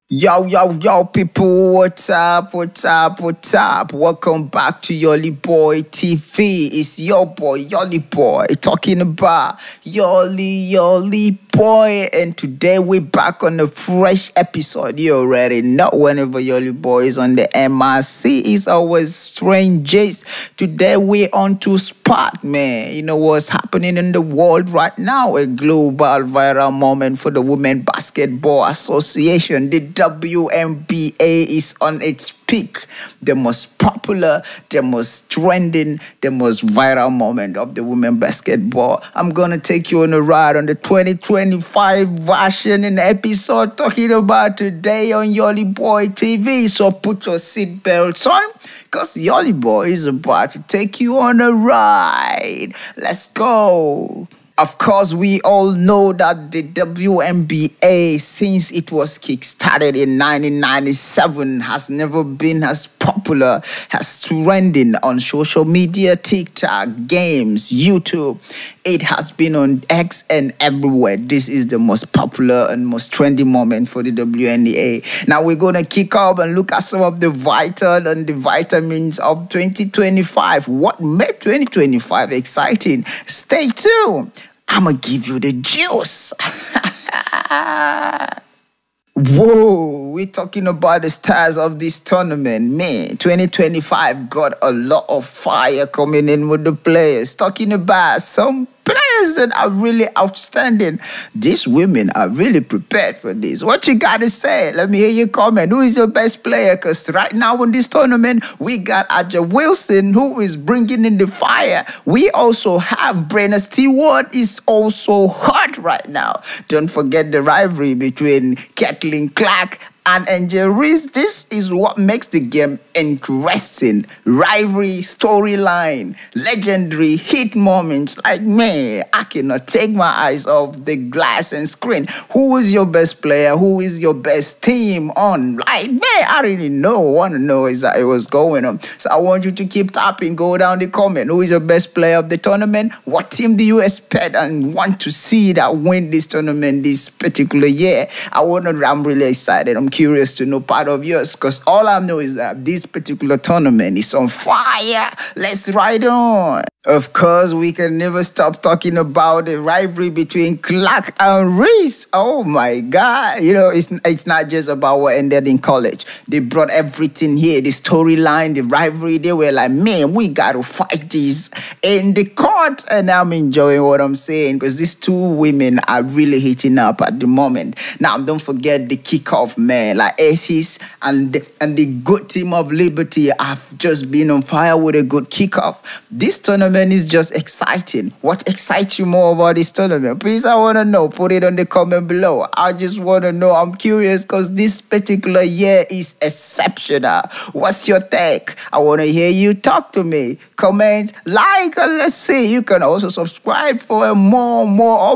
Yo, people, what's up, what's up? Welcome back to YolyBoy TV. It's your boy, YolyBoy, talking about YolyBoy. And today we're back on a fresh episode. You already know whenever YolyBoy is on the MRC, it's always strangers. Today we're on to spot, man. You know what's happening in the world right now? A global viral moment for the Women Basketball Association. The WNBA is on its peak. The most popular, the most trending, the most viral moment of the women basketball. I'm gonna take you on a ride on the 2025 version and episode talking about today on YolyBoy TV. So put your seatbelts on, cause YolyBoy is about to take you on a ride. Let's go. Of course, we all know that the WNBA, since it was kick-started in 1997, has never been as popular, as trending on social media, TikTok, games, YouTube. It has been on X and everywhere. This is the most popular and most trendy moment for the WNBA. Now we're going to kick off and look at some of the vital and the vitamins of 2025. What made 2025 exciting? Stay tuned. I'm going to give you the juice. Whoa, we're talking about the stars of this tournament. Man, 2025 got a lot of fire coming in with the players. Talking about some players that are really outstanding. These women are really prepared for this. What you got to say? Let me hear your comment. Who is your best player? Because right now in this tournament, we got Angel Wilson, who is bringing in the fire. We also have Brenna Stewart is also hot right now. Don't forget the rivalry between Caitlin Clark and Angel Reese. This is what makes the game interesting. Rivalry, storyline, legendary hit moments. Like, man, I cannot take my eyes off the glass and screen. Who is your best player? Who is your best team on? Like, man, I really want to know exactly what's going on. So I want you to keep tapping. Go down the comment. Who is your best player of the tournament? What team do you expect and want to see that win this tournament this particular year? I'm really excited. I'm curious to know part of yours, because all I know is that this particular tournament is on fire. Let's ride on. Of course, we can never stop talking about the rivalry between Clark and Reese. Oh my God. You know, it's not just about what ended in college. They brought everything here, the storyline, the rivalry. They were like, man, we got to fight this in the court. And I'm enjoying what I'm saying, because these two women are really heating up at the moment. Now, don't forget the kickoff, man. Like Aces and the good team of Liberty have just been on fire with a good kickoff. This tournament is just exciting. What excites you more about this tournament? Please, I want to know. Put it on the comment below. I just want to know. I'm curious, because this particular year is exceptional. What's your take? I want to hear you talk to me. Comment, like, and let's see. You can also subscribe for more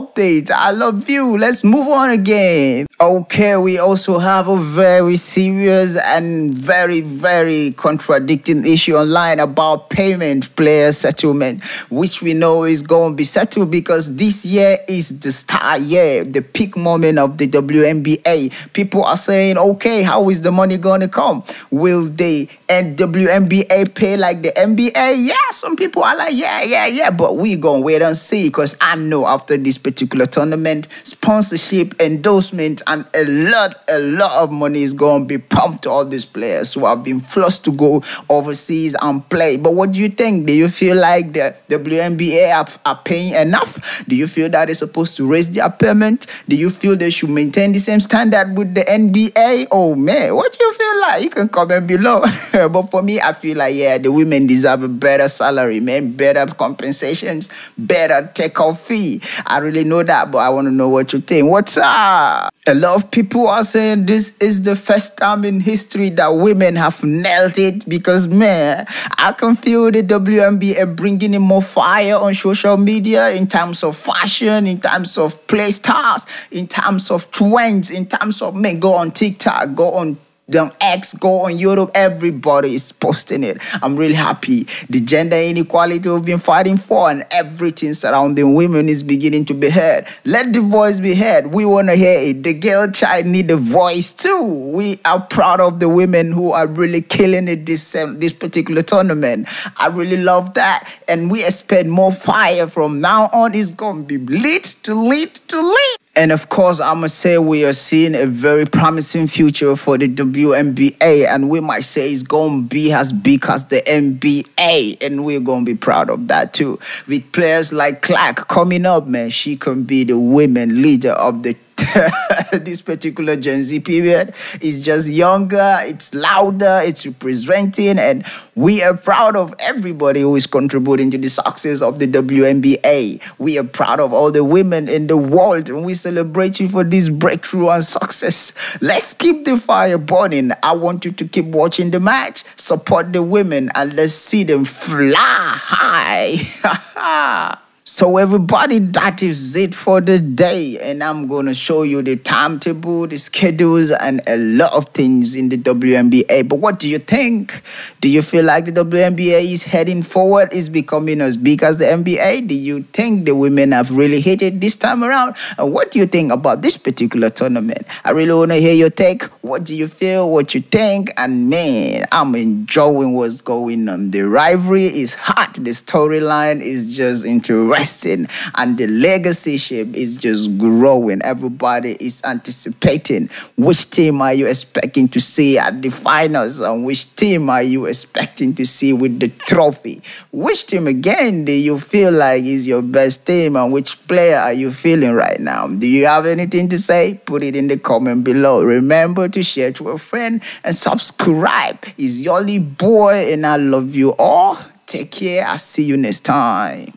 updates. I love you. Let's move on again. Okay, we also have a very serious and very contradicting issue online about payment, player settlement, which we know is going to be settled, because this year is the star year, the peak moment of the WNBA. People are saying, okay, how is the money going to come? Will the WNBA pay like the NBA? Yeah, some people are like, yeah, but we're going to wait and see, because I know after this particular tournament, sponsorship, endorsement, and a lot of money is going to be pumped to all these players who have been forced to go overseas and play. But what do you think? Do you feel like the WNBA are paying enough? Do you feel that they're supposed to raise their payment? Do you feel they should maintain the same standard with the NBA? Oh man, what do you feel like? You can comment below. But for me, I feel like, yeah, the women deserve a better salary, man, better compensations, better take-off fee. I really know that, but I want to know what you think. What's up? A lot of people are saying this is the first time in history that women have nailed it, because, man, I can feel the WNBA bringing in more fire on social media in terms of fashion, in terms of play styles, in terms of trends, in terms of, man, go on TikTok, go on Then X, go on YouTube, everybody is posting it. I'm really happy. The gender inequality we've been fighting for and everything surrounding women is beginning to be heard. Let the voice be heard. We want to hear it. The girl child need a voice too. We are proud of the women who are really killing it this particular tournament. I really love that. And we expect more fire from now on. It's going to be lit to lit to lit. And of course, I must say we are seeing a very promising future for the WNBA. And we might say it's going to be as big as the NBA. And we're going to be proud of that too. With players like Clark coming up, man, she can be the women leader of the this particular Gen Z period. Is just younger, it's louder, it's representing, and we are proud of everybody who is contributing to the success of the WNBA. We are proud of all the women in the world, and we celebrate you for this breakthrough and success. Let's keep the fire burning. I want you to keep watching the match, support the women, and let's see them fly high. So everybody, that is it for the day, and I'm going to show you the timetable, the schedules, and a lot of things in the WNBA. But what do you think? Do you feel like the WNBA is heading forward, is becoming as big as the NBA? Do you think the women have really hit it this time around? And what do you think about this particular tournament? I really want to hear your take. What do you feel? What you think? And man, I'm enjoying what's going on. The rivalry is hot. The storyline is just interesting. And the legacy ship is just growing. Everybody is anticipating. Which team are you expecting to see at the finals? And which team are you expecting to see with the trophy? Which team again do you feel like is your best team? And which player are you feeling right now? Do you have anything to say? Put it in the comment below. Remember to share to a friend and subscribe. It's YolyBoy and I love you all. Take care. I'll see you next time.